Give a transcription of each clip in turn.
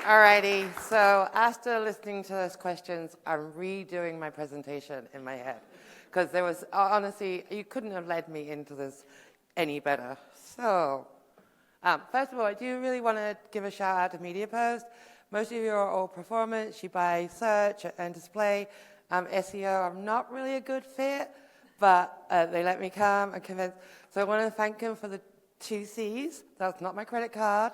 Alrighty, so after listening to those questions, I'm redoing my presentation in my head. Because there was, honestly, you couldn't have led me into this any better. So, first of all, I do really want to give a shout out to MediaPost. Most of you are all performance, you buy search and display. SEO, I'm not really a good fit, but they let me come and convince. So I want to thank them for the 2 C's. That's not my credit card.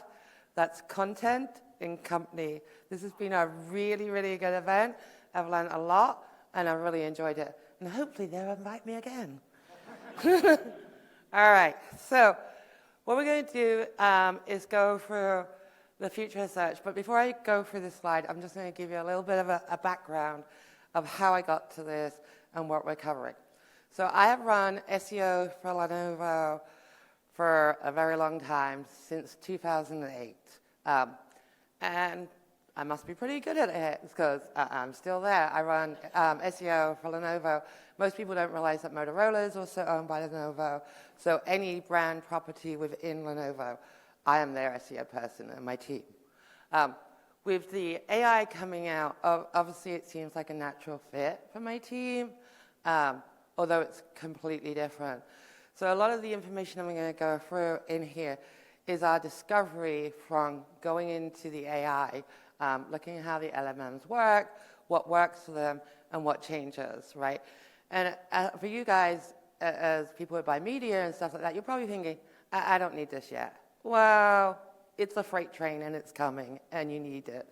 That's content and company. This has been a really, really good event. I've learned a lot, and I've really enjoyed it. And hopefully they'll invite me again. All right, so what we're going to do is go through the future of search. But before I go through this slide, I'm just going to give you a little bit of a background of how I got to this and what we're covering. So I have run SEO for Lenovo for a very long time, since 2008. And I must be pretty good at it because I'm still there. I run SEO for Lenovo. Most people don't realize that Motorola is also owned by Lenovo. So any brand property within Lenovo, I am their SEO person and my team. With the AI coming out, obviously it seems like a natural fit for my team, although it's completely different. So a lot of the information I'm going to go through in here is our discovery from going into the AI, looking at how the LLMs work, what works for them, and what changes, right? And for you guys, as people who buy media and stuff like that, you're probably thinking, I don't need this yet. Well, it's a freight train and it's coming and you need it.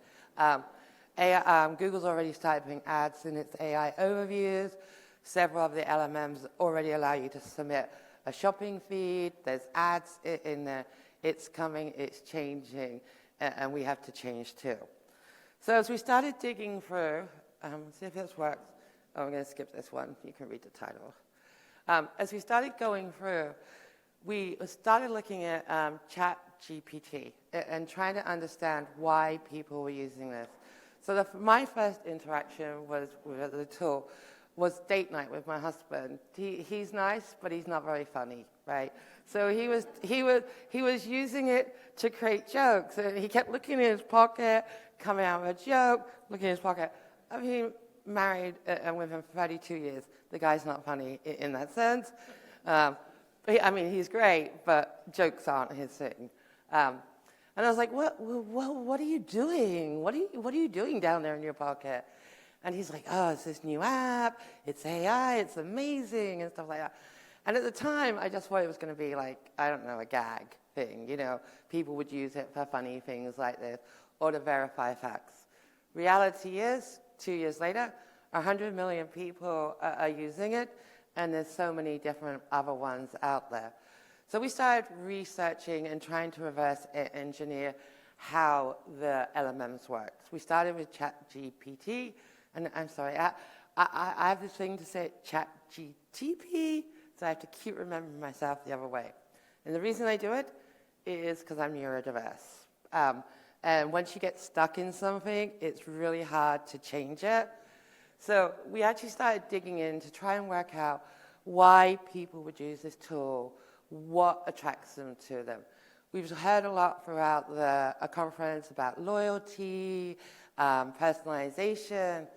Google's already started putting ads in its AI overviews. Several of the LLMs already allow you to submit a shopping feed. There's ads in there. It's coming, it's changing, and we have to change too. So as we started digging through, see if this works. Oh, I'm going to skip this one. You can read the title. As we started going through, we started looking at ChatGPT and trying to understand why people were using this. So my first interaction with the tool was date night with my husband. He's nice, but he's not very funny, right? So he was using it to create jokes, and he kept looking in his pocket, coming out with a joke, looking in his pocket. I mean, married and with him for 32 years. The guy's not funny in that sense. I mean, he's great, but jokes aren't his thing. And I was like, what are you doing? What are you doing down there in your pocket? And he's like, oh, it's this new app, it's AI, it's amazing, and stuff like that. And at the time, I just thought it was going to be like, I don't know, a gag thing. You know, people would use it for funny things like this, or to verify facts. Reality is, 2 years later, 100 million people are using it, and there's so many different other ones out there. So we started researching and trying to reverse engineer how the LLMs worked. We started with ChatGPT, and I'm sorry, I have this thing to say ChatGTP, so I have to keep remembering myself the other way. And the reason I do it is because I'm neurodiverse. And once you get stuck in something, it's really hard to change it. So we actually started digging in to try and work out why people would use this tool, what attracts them to them. We've heard a lot throughout a conference about loyalty, personalization.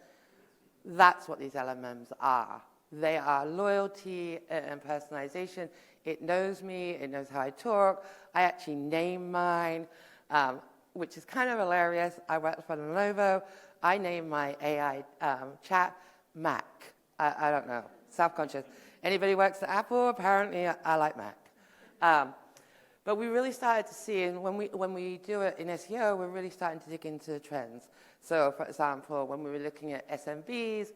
That's what these LLMs are. They are loyalty and personalization. It knows me, it knows how I talk. I actually name mine, which is kind of hilarious. I work for Lenovo. I name my AI chat Mac. I don't know, self-conscious. Anybody works at Apple? Apparently, I like Mac. But we really started to see, and when we do it in SEO, we're really starting to dig into the trends. So, for example, when we were looking at SMBs,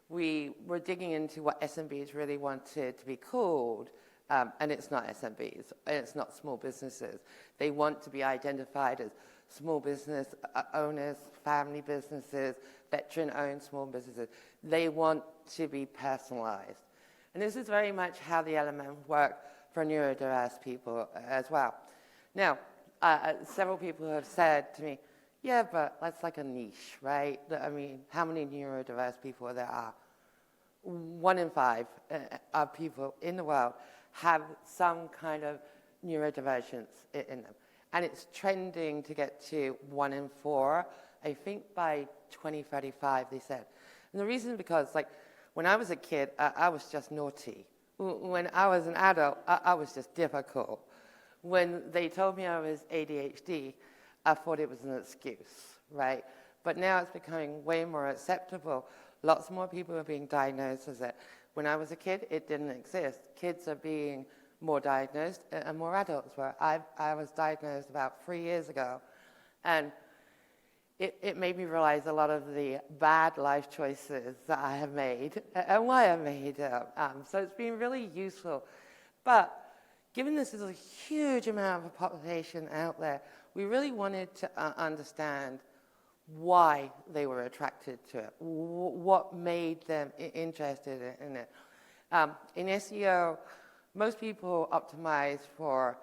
we were digging into what SMBs really wanted to be called, and it's not SMBs, and it's not small businesses. They want to be identified as small business owners, family businesses, veteran-owned small businesses. They want to be personalized. And this is very much how the LLMs work for neurodiverse people as well. Now, several people have said to me, yeah, but that's like a niche, right? I mean, how many neurodiverse people there are? 1 in 5 of people in the world have some kind of neurodivergence in them. and it's trending to get to 1 in 4, I think by 2035, they said. And the reason is because, like, when I was a kid, I was just naughty. When I was an adult, I was just difficult. When they told me I was ADHD, I thought it was an excuse, right? But now it's becoming way more acceptable. Lots more people are being diagnosed as it. When I was a kid, it didn't exist. Kids are being more diagnosed, and more adults were. I was diagnosed about 3 years ago, and it made me realize a lot of the bad life choices that I have made and why I made them. So it's been really useful. But given this is a huge amount of a population out there, we really wanted to understand why they were attracted to it, what made them interested in it. In SEO, most people optimize for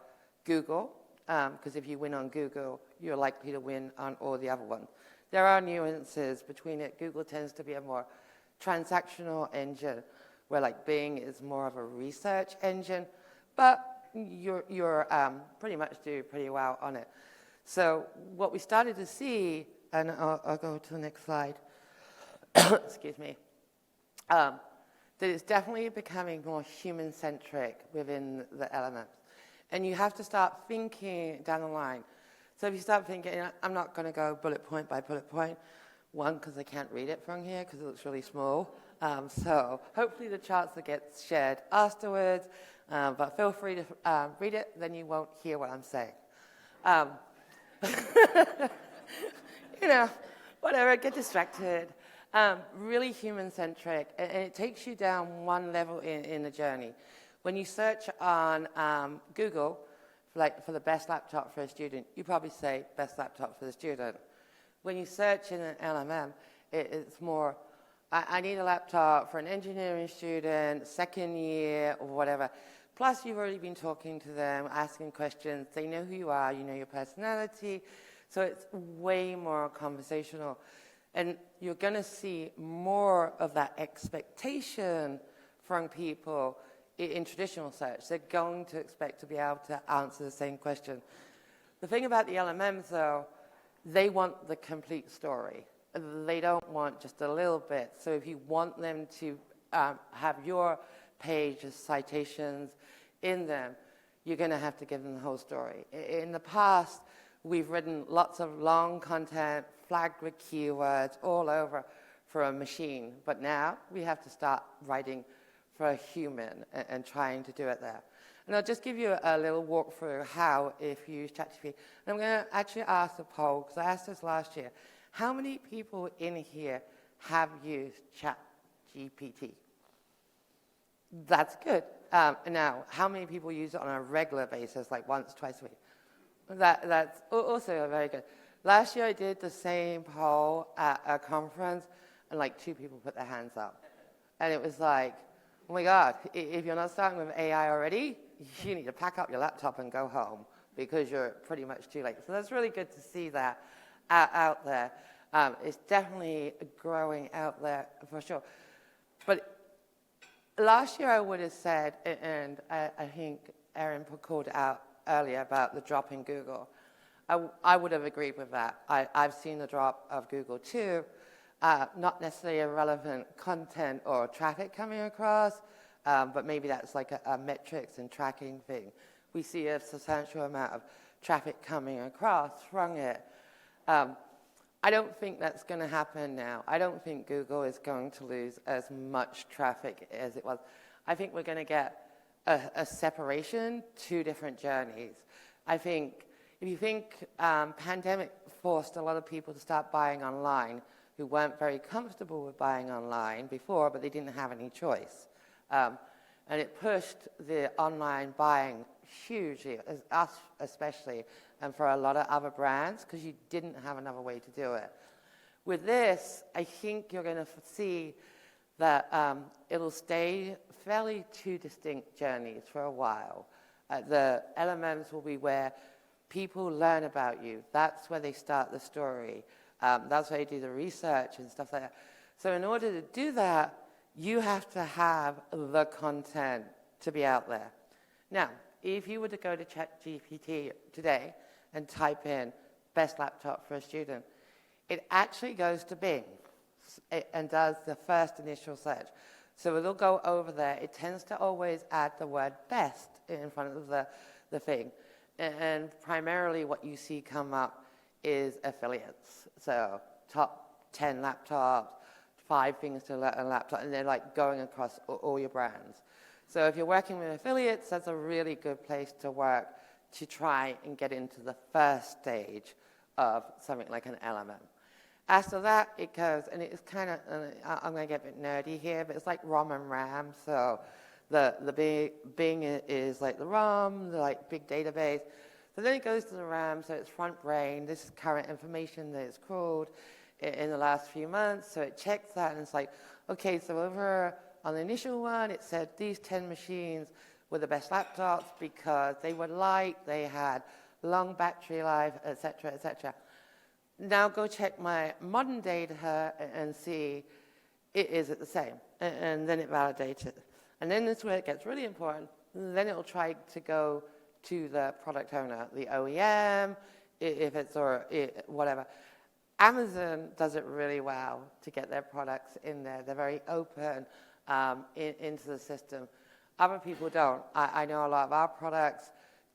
Google, because if you win on Google, you're likely to win on all the other ones. There are nuances between it. Google tends to be a more transactional engine, where like Bing is more of a research engine, but you're pretty much do pretty well on it. So what we started to see, and I'll go to the next slide, excuse me, that it's definitely becoming more human-centric within the LLMs. And you have to start thinking down the line. So if you start thinking, I'm not going to go bullet point by bullet point, one, because I can't read it from here because it looks really small. So hopefully the charts will get shared afterwards, but feel free to read it, then you won't hear what I'm saying. You know, whatever, get distracted. Really human-centric, and it takes you down one level in the journey. When you search on Google, like for the best laptop for a student, you probably say best laptop for the student. When you search in an LLM, it's more, I need a laptop for an engineering student, second year, or whatever. Plus, you've already been talking to them, asking questions. They know who you are, you know your personality. So it's way more conversational. And you're going to see more of that expectation from people in traditional search. They're going to expect to be able to answer the same question. The thing about the LLMs, though, they want the complete story. They don't want just a little bit. So if you want them to have your page as citations in them, you're going to have to give them the whole story. In the past, we've written lots of long content, flagged with keywords all over for a machine. But now we have to start writing for a human and trying to do it there. And I'll just give you a little walkthrough how if you use ChatGPT. And I'm going to actually ask a poll, because I asked this last year. How many people in here have used ChatGPT? That's good. Now, how many people use it on a regular basis, like once, twice a week? That's also very good. Last year I did the same poll at a conference, and like 2 people put their hands up. And it was like, oh my God, if you're not starting with AI already, you need to pack up your laptop and go home, because you're pretty much too late. So that's really good to see that out there. It's definitely growing out there for sure. But last year I would have said, and I think Erin called it out earlier about the drop in Google. I would have agreed with that. I've seen the drop of Google too. Not necessarily irrelevant content or traffic coming across, but maybe that's like a metrics and tracking thing. We see a substantial amount of traffic coming across from it. I don't think that's going to happen now. I don't think Google is going to lose as much traffic as it was. I think we're going to get a separation, 2 different journeys. I think if you think pandemic forced a lot of people to start buying online who weren't very comfortable with buying online before, but they didn't have any choice. And it pushed the online buying hugely, us especially, and for a lot of other brands, because you didn't have another way to do it. With this, I think you're going to see that it'll stay fairly 2 distinct journeys for a while. The LLMs will be where people learn about you. That's where they start the story. That's where they do the research and stuff like that. So in order to do that, you have to have the content to be out there. Now, if you were to go to ChatGPT today and type in best laptop for a student, it actually goes to Bing and does the first initial search. So it'll go over there. It tends to always add the word best in front of the thing. And primarily what you see come up is affiliates. So top 10 laptops, 5 things to learn on a laptop, and they're like going across all your brands. So if you're working with affiliates, that's a really good place to work to try and get into the first stage of something like an LLM. After that, it goes, and it's kind of, I'm going to get a bit nerdy here, but it's like ROM and RAM. So the Bing is like the ROM, the like big database. So then it goes to the RAM, so it's front brain. This is current information that it's crawled in the last few months. So it checks that, and it's like, okay, so over on the initial one, it said these 10 machines were the best laptops because they were light, they had long battery life, et cetera, Now go check my modern data and see, is it the same? And then it validates it. And then this is where it gets really important. Then it will try to go to the product owner, the OEM, if it's or whatever. Amazon does it really well to get their products in there. They're very open into the system. Other people don't. I know a lot of our products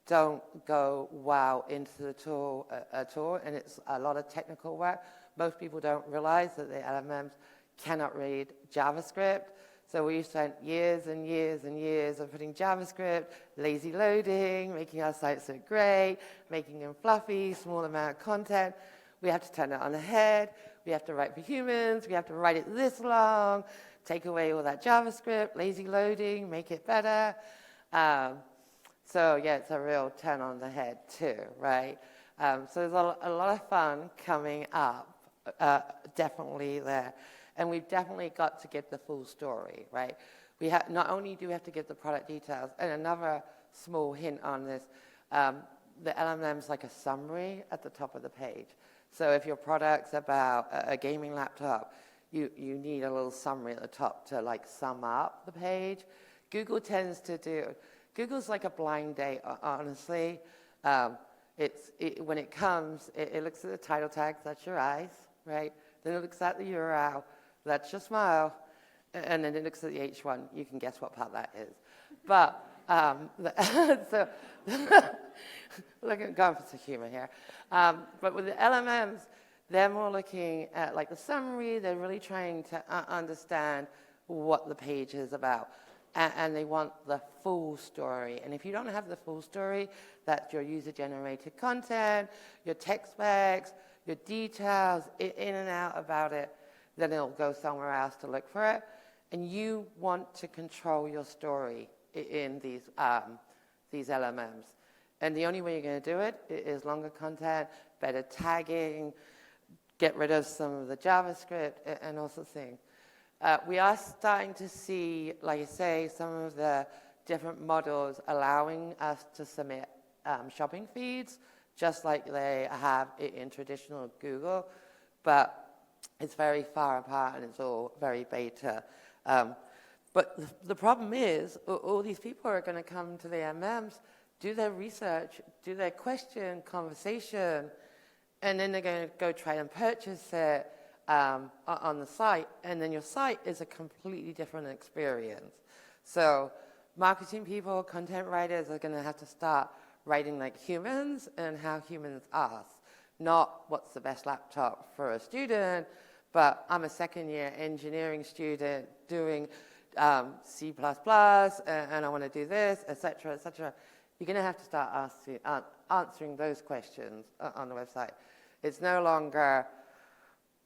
don't go well into the tool at all, and it's a lot of technical work. Most people don't realize that the LLMs cannot read JavaScript. So we spent years and years and years of putting JavaScript, lazy loading, making our sites look great, making them fluffy, small amount of content. We have to turn it on the head. We have to write for humans. We have to write it this long, take away all that JavaScript, lazy loading, make it better. So yeah, it's a real turn on the head too, right? So there's a lot of fun coming up, definitely there. And we've definitely got to get the full story, right? We have, not only do we have to get the product details, and another small hint on this, the LLM's like a summary at the top of the page. So if your product's about a gaming laptop, you need a little summary at the top to like sum up the page. Google tends to do, Google's like a blind date, honestly. When it comes, it looks at the title tags, that's your eyes, right? Then it looks at the URL, that's your smile, and then it looks at the H1. You can guess what part that is. But, so, look at going for some humor here. But with the LLMs, they're more looking at like the summary. They're really trying to understand what the page is about. And they want the full story. And if you don't have the full story, that's your user-generated content, your tech specs, your details, in and out about it, then it'll go somewhere else to look for it. And you want to control your story in these LLMs. And the only way you're going to do it is longer content, better tagging, get rid of some of the JavaScript, and all sorts of things. We are starting to see, like I say, some of the different models allowing us to submit shopping feeds, just like they have in traditional Google, but it's very far apart and it's all very beta. But the problem is, all these people are going to come to the MMs, do their research, do their question, conversation, and then they're going to go try and purchase it on the site, and then your site is a completely different experience. So marketing people, content writers are going to have to start writing like humans and how humans ask, not what's the best laptop for a student, but I'm a second-year engineering student doing C++, and I want to do this, et cetera, you're going to have to start answering those questions on the website. It's no longer,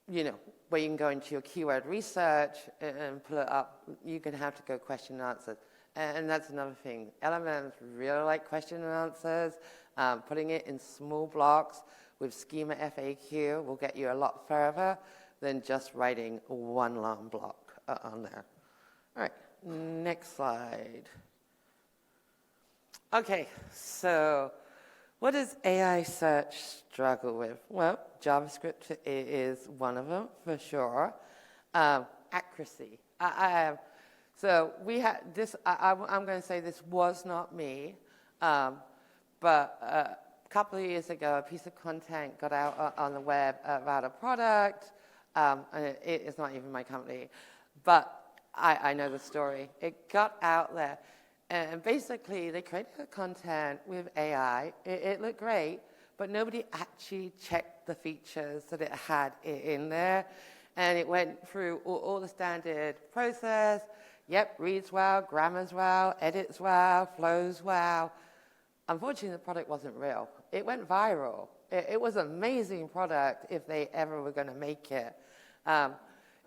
where you can go into your keyword research and pull it up. You're going to have to go question and answers. And that's another thing. LLMs really like question and answers. Putting it in small blocks with schema FAQ will get you a lot further than just writing one long block on there. All right, next slide. Okay, so what does AI search struggle with? Well, JavaScript is one of them, for sure. Accuracy. So we had this, I'm going to say this was not me, but couple of years ago, a piece of content got out on the web about a product, and it's not even my company, but I know the story. It got out there, and basically they created the content with AI. It looked great, but nobody actually checked the features that it had in there, and it went through all the standard process. Yep, reads well, grammar's well, edits well, flows well. Unfortunately, the product wasn't real. It went viral. It was an amazing product if they ever were going to make it.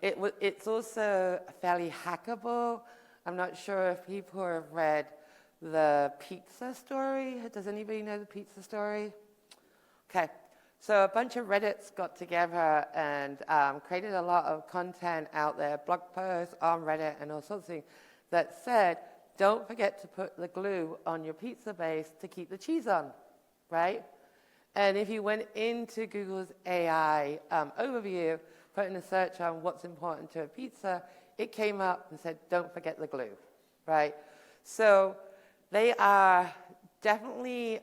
It's also fairly hackable. I'm not sure if people have read the pizza story. Does anybody know the pizza story? Okay. So a bunch of Reddits got together and created a lot of content out there, blog posts on Reddit and all sorts of things that said, don't forget to put the glue on your pizza base to keep the cheese on, right? And if you went into Google's AI overview, put in a search on what's important to a pizza, it came up and said, don't forget the glue, right? So they are definitely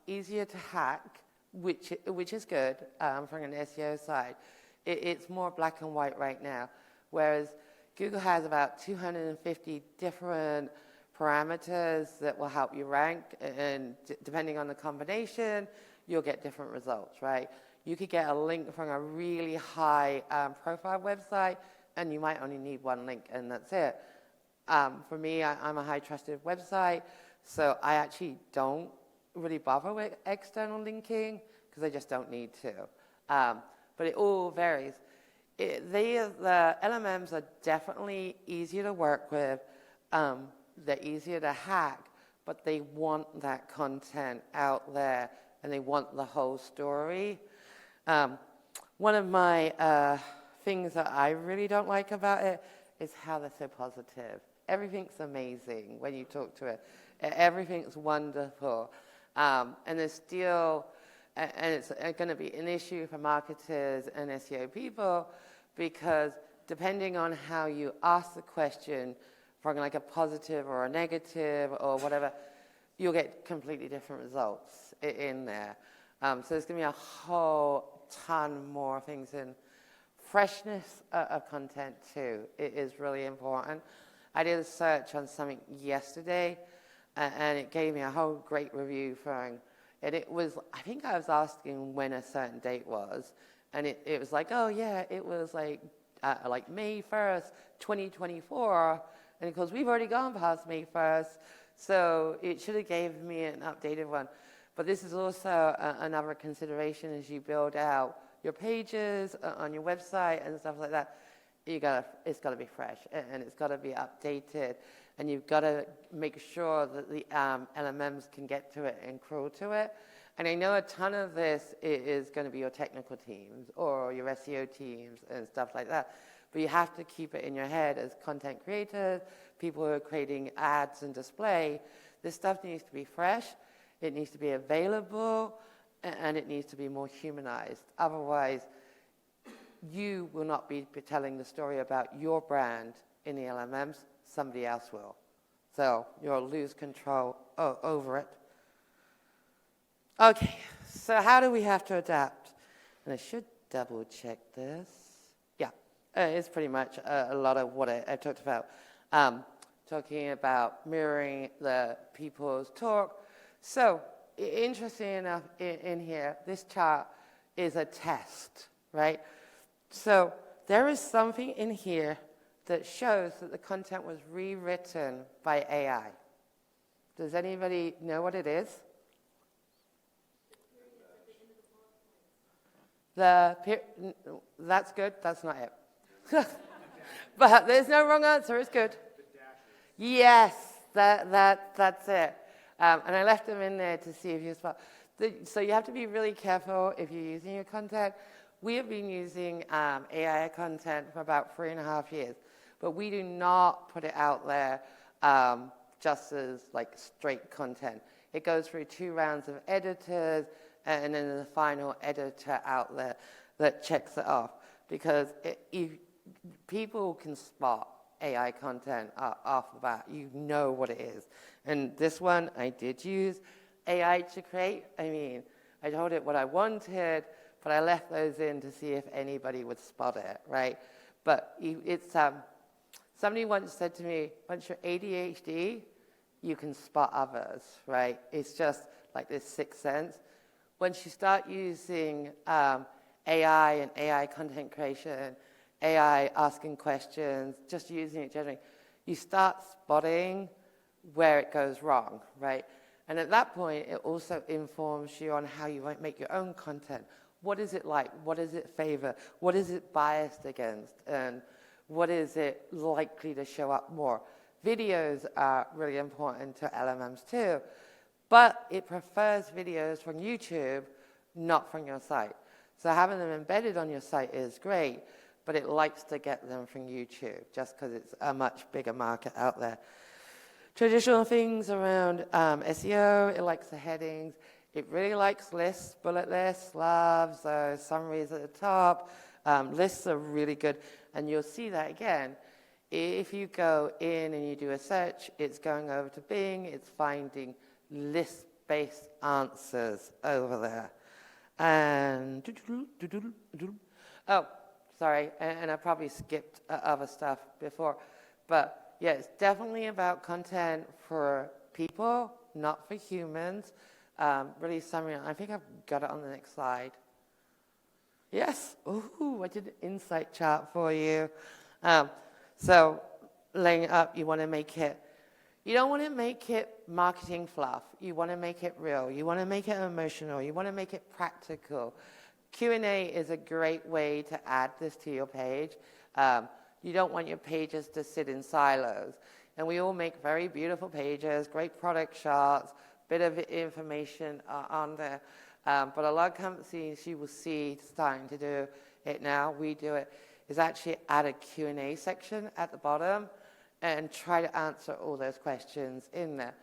easier to hack, which is good from an SEO side. It's more black and white right now, whereas Google has about 250 different parameters that will help you rank, and depending on the combination, you'll get different results, right? You could get a link from a really high profile website, and you might only need one link, and that's it. For me, I'm a high trusted website, so I actually don't really bother with external linking because I just don't need to. But it all varies. The LLMs are definitely easier to work with. They're easier to hack, but they want that content out there, and they want the whole story. One of my things that I really don't like about it is how they're so positive. Everything's amazing when you talk to it. Everything's wonderful. And there's still, and it's going to be an issue for marketers and SEO people, because depending on how you ask the question, from like a positive or a negative or whatever, you'll get completely different results in there. So there's going to be a whole ton more things in. Freshness of content too, it is really important. I did a search on something yesterday, and it gave me a whole great review from, and it was, I think I was asking when a certain date was, and it was like, oh yeah, it was like May 1st, 2024, and of course we've already gone past May 1st, so it should have gave me an updated one. But this is also another consideration as you build out your pages on your website and stuff like that. It's got to be fresh, and it's got to be updated, and you've got to make sure that the LLMs can get to it and crawl to it. And I know a ton of this is going to be your technical teams or your SEO teams and stuff like that. But you have to keep it in your head as content creators, people who are creating ads and display. This stuff needs to be fresh, it needs to be available, and it needs to be more humanized. Otherwise, you will not be telling the story about your brand in the LLMs, somebody else will. So you'll lose control over it. Okay, so how do we have to adapt? And I should double check this. Yeah, it's pretty much a lot of what I talked about. Talking about mirroring the people's talk. So, interesting enough in here, this chart is a test, right? So there is something in here that shows that the content was rewritten by AI. Does anybody know what it is? That's good, that's not it. But there's no wrong answer, it's good. Yes, that's it. And I left them in there to see if you spot. So you have to be really careful if you're using your content. We have been using AI content for about 3.5 years, but we do not put it out there just as like straight content. It goes through 2 rounds of editors, and then the final editor out there that checks it off. Because people can spot AI content off the bat. You know what it is. And this one I did use. AI to create. I mean, I told it what I wanted, but I left those in to see if anybody would spot it, right? But it's, somebody once said to me, once you're ADHD, you can spot others, right? It's just like this sixth sense. Once you start using AI and AI content creation, AI asking questions, just using it generally, you start spotting where it goes wrong, right? And at that point, it also informs you on how you might make your own content. What is it like? What does it favor? What is it biased against? And what is it likely to show up more? Videos are really important to LLMs too, but it prefers videos from YouTube, not from your site. So having them embedded on your site is great, but it likes to get them from YouTube just because it's a much bigger market out there. Traditional things around SEO, it likes the headings. It really likes lists, bullet lists, loves summaries at the top. Lists are really good, and you'll see that again. If you go in and you do a search, it's going over to Bing, it's finding list-based answers over there. And, oh, sorry, and I probably skipped other stuff before, but yeah, it's definitely about content for people, not for humans. Really summary, I think I've got it on the next slide. Yes, ooh, I did an insight chart for you. So laying it up, you want to make it, you don't want to make it marketing fluff. You want to make it real. You want to make it emotional. You want to make it practical. Q&A is a great way to add this to your page. You don't want your pages to sit in silos. And we all make very beautiful pages, great product shots, bit of information on there. But a lot of companies you will see starting to do it now, we do it, is actually add a Q&A section at the bottom and try to answer all those questions in there.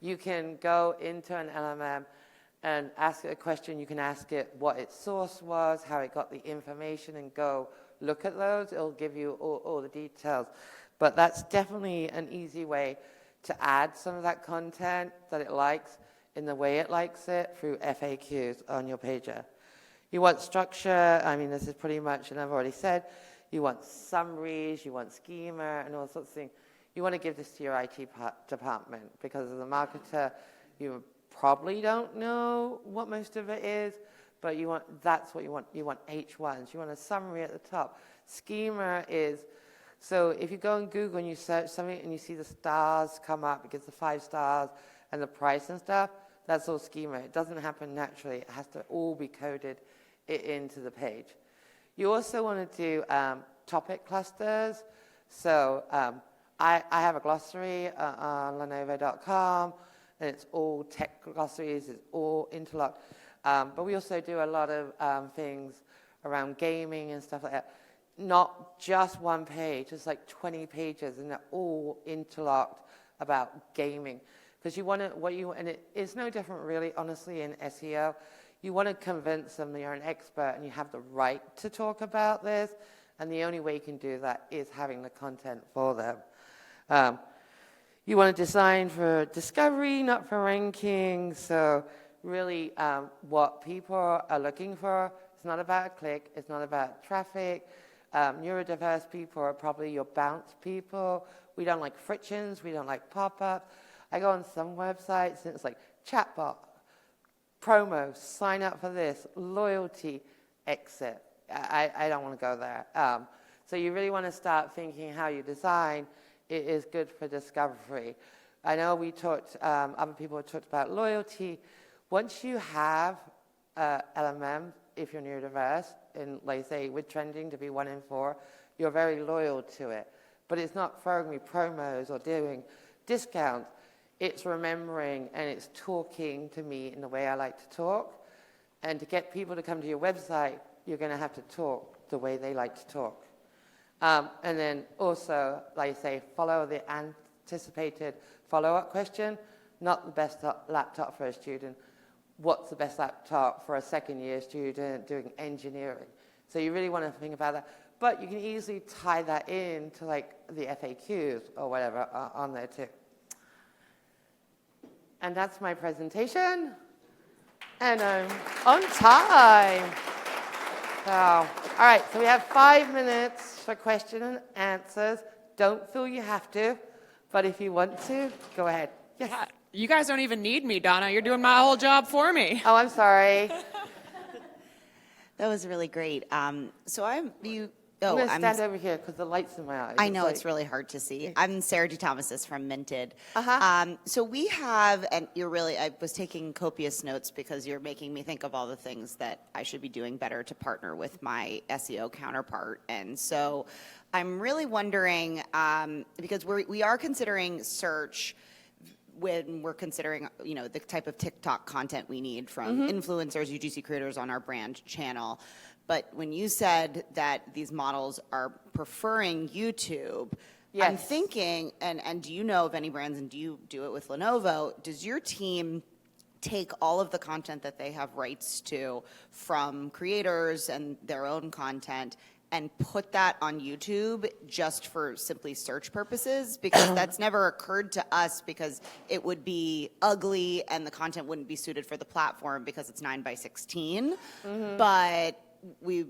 You can go into an LLM and ask it a question. You can ask it what its source was, how it got the information, and go look at those. It'll give you all the details. But that's definitely an easy way to add some of that content that it likes in the way it likes it through FAQs on your pager. You want structure. I mean, this is pretty much, and I've already said, you want summaries, you want schema, and all sorts of things. You want to give this to your IT department because as a marketer, you probably don't know what most of it is, but you want, that's what you want. You want H1s. You want a summary at the top. Schema is, so if you go on Google and you search something and you see the stars come up, it gives the 5 stars and the price and stuff, that's all schema. It doesn't happen naturally. It has to all be coded into the page. You also want to do topic clusters. So I have a glossary on Lenovo.com, and it's all tech glossaries, it's all interlocked. But we also do a lot of things around gaming and stuff like that. Not just one page, it's like 20 pages, and they're all interlocked about gaming. Because you want to, and it's no different really, honestly, in SEO. You want to convince them that you're an expert and you have the right to talk about this, and the only way you can do that is having the content for them. You want to design for discovery, not for ranking. So really what people are looking for, it's not about a click, it's not about traffic. Neurodiverse people are probably your bounce people. We don't like frictions, we don't like pop-ups. I go on some websites and it's like chatbot, promo, sign up for this, loyalty, exit. I don't want to go there. So you really want to start thinking how you design. It is good for discovery. I know we talked, other people have talked about loyalty. Once you have LLM, if you're neurodiverse, and like say with trending to be 1 in 4, you're very loyal to it. But it's not throwing me promos or doing discounts. It's remembering and it's talking to me in the way I like to talk. And to get people to come to your website, you're going to have to talk the way they like to talk. And then also, like I say, follow the anticipated follow-up question. Not the best laptop for a student. What's the best laptop for a second-year student doing engineering? So you really want to think about that. But you can easily tie that in to like the FAQs or whatever on there too. And that's my presentation. And I'm on time. So, all right, so we have 5 minutes for question and answers. Don't feel you have to, but if you want to, go ahead. Yes. You guys don't even need me, Donna. You're doing my whole job for me. Oh, I'm sorry. That was really great. So I'm I'm going to stand over here because the light's in my eyes. I know it's really hard to see. I'm Sarah D. Thomasis from Minted. So we have, and I was taking copious notes because you're making me think of all the things that I should be doing better to partner with my SEO counterpart. And so I'm really wondering, because we are considering search when we're considering, the type of TikTok content we need from influencers, UGC creators on our brand channel. But when you said that these models are preferring YouTube, yes. I'm thinking, and do you know of any brands, and do you do it with Lenovo, does your team take all of the content that they have rights to from creators and their own content and put that on YouTube just for simply search purposes? Because that's never occurred to us because it would be ugly and the content wouldn't be suited for the platform because it's 9:16. But we're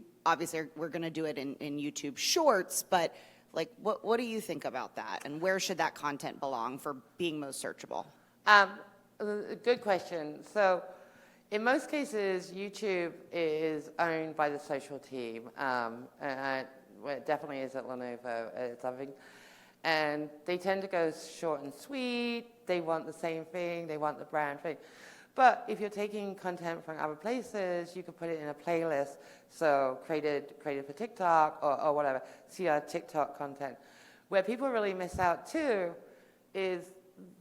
going to do it in YouTube Shorts, but like, what do you think about that? And where should that content belong for being most searchable? Good question. So in most cases, YouTube is owned by the social team. And it definitely is at Lenovo. Something. And they tend to go short and sweet. They want the same thing. They want the brand thing. But if you're taking content from other places, you could put it in a playlist, so created for TikTok or whatever, see our TikTok content. Where people really miss out too is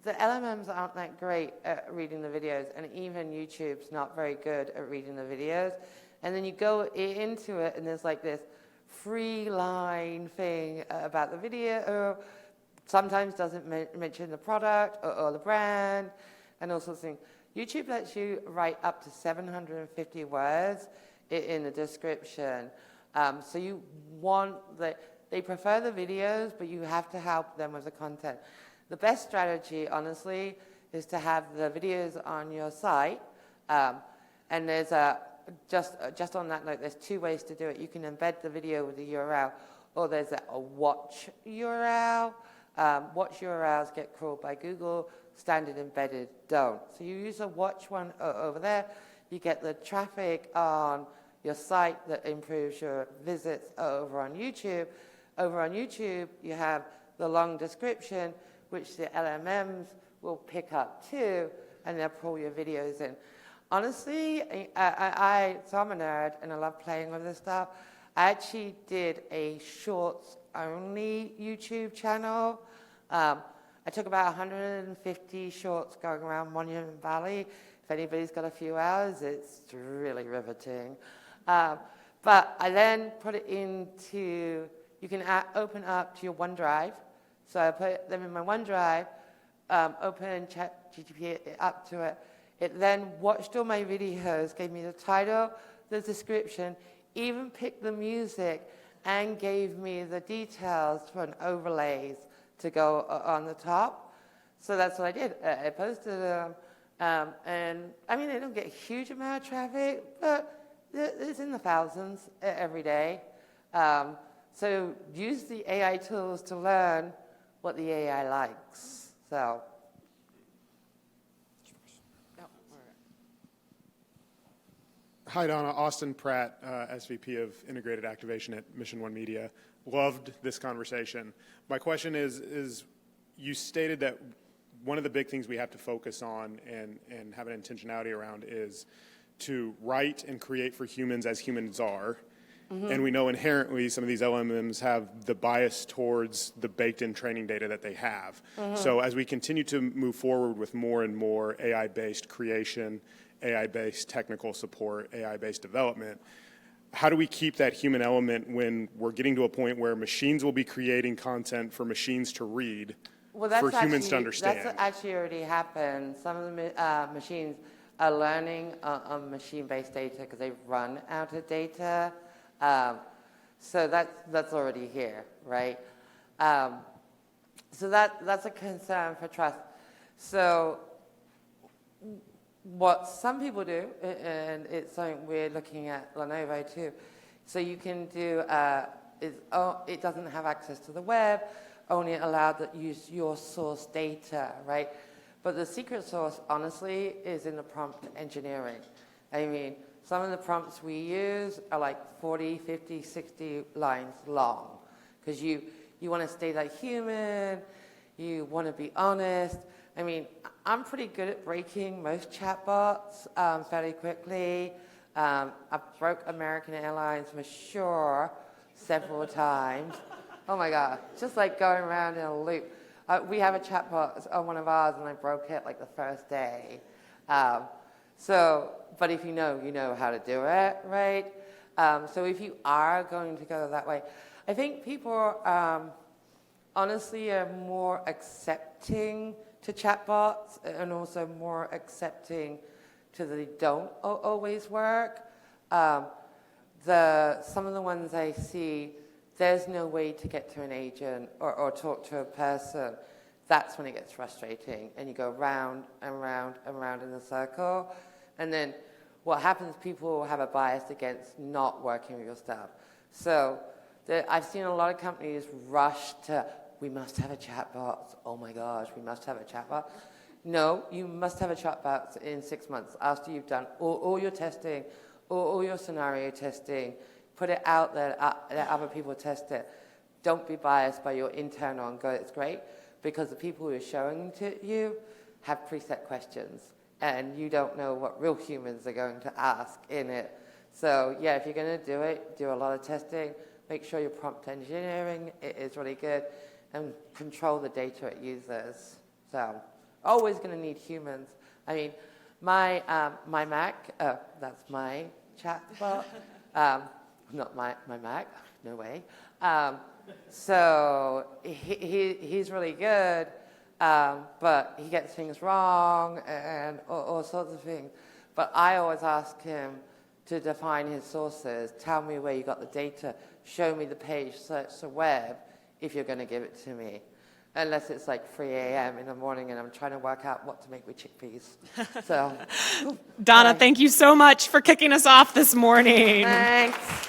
the LLMs aren't that great at reading the videos, and even YouTube's not very good at reading the videos. And then you go into it, and there's like this free line thing about the video, sometimes doesn't mention the product or the brand, and all sorts of things. YouTube lets you write up to 750 words in the description. So you want they prefer the videos, but you have to help them with the content. The best strategy, honestly, is to have the videos on your site. And there's just on that note, there's 2 ways to do it. You can embed the video with the URL, or there's a watch URL. Watch URLs get crawled by Google. Standard embedded don't. So you use a watch one over there. You get the traffic on your site that improves your visits over on YouTube. Over on YouTube, you have the long description, which the LLMs will pick up too, and they'll pull your videos in. Honestly, so I'm a nerd, and I love playing with this stuff. I actually did a shorts-only YouTube channel. I took about 150 shorts going around Monument Valley. If anybody's got a few hours, it's really riveting. But I then put it into, you can open up to your OneDrive. So I put them in my OneDrive, open ChatGPT up to it. It then watched all my videos, gave me the title, the description, even picked the music, and gave me the details for an overlays to go on the top. So that's what I did. I posted them. And I mean, they don't get a huge amount of traffic, but it's in the thousands every day. So use the AI tools to learn what the AI likes. So. Hi, Donna. Austin Pratt, SVP of Integrated Activation at Mission One Media. Loved this conversation. My question is you stated that one of the big things we have to focus on and have an intentionality around is to write and create for humans as humans are. Mm-hmm. And we know inherently some of these LLMs have the bias towards the baked-in training data that they have. Mm-hmm. So as we continue to move forward with more and more AI-based creation, AI-based technical support, AI-based development, how do we keep that human element when we're getting to a point where machines will be creating content for machines to read, for humans to understand? That's actually already happened. Some of the machines are learning on machine-based data because they've run out of data. So that's already here, right? So that's a concern for trust. So what some people do, and it's something we're looking at Lenovo too, so you can do, it doesn't have access to the web, only allowed to use your source data, right? But the secret sauce, honestly, is in the prompt engineering. I mean, some of the prompts we use are like 40, 50, 60 lines long, because you want to stay like human, you want to be honest. I mean, I'm pretty good at breaking most chatbots fairly quickly. I broke American Airlines for sure several times. Oh my God, just like going around in a loop. We have a chatbot on one of ours, and I broke it like the first day. But if you know how to do it, right? So if you are going to go that way, I think people honestly are more accepting to chatbots and also more accepting to that they don't always work. Some of the ones I see, there's no way to get to an agent or talk to a person. That's when it gets frustrating, and you go round and round and round in a circle. And then what happens, people have a bias against not working with your stuff. So I've seen a lot of companies rush to, we must have a chatbot. Oh my gosh, we must have a chatbot. No, you must have a chatbot in 6 months after you've done all your testing, all your scenario testing, put it out there, let other people test it. Don't be biased by your internal and go, it's great, because the people who are showing to you have preset questions, and you don't know what real humans are going to ask in it. So yeah, if you're going to do it, do a lot of testing, make sure your prompt engineering is really good, and control the data it uses. So always going to need humans. I mean, my Mac, that's my chatbot. Not my Mac, no way. So he's really good, but he gets things wrong and all sorts of things. But I always ask him to define his sources. Tell me where you got the data. Show me the page, search the web if you're going to give it to me. Unless it's like 3 a.m. in the morning and I'm trying to work out what to make with chickpeas. So, Donna, thank you so much for kicking us off this morning. Thanks.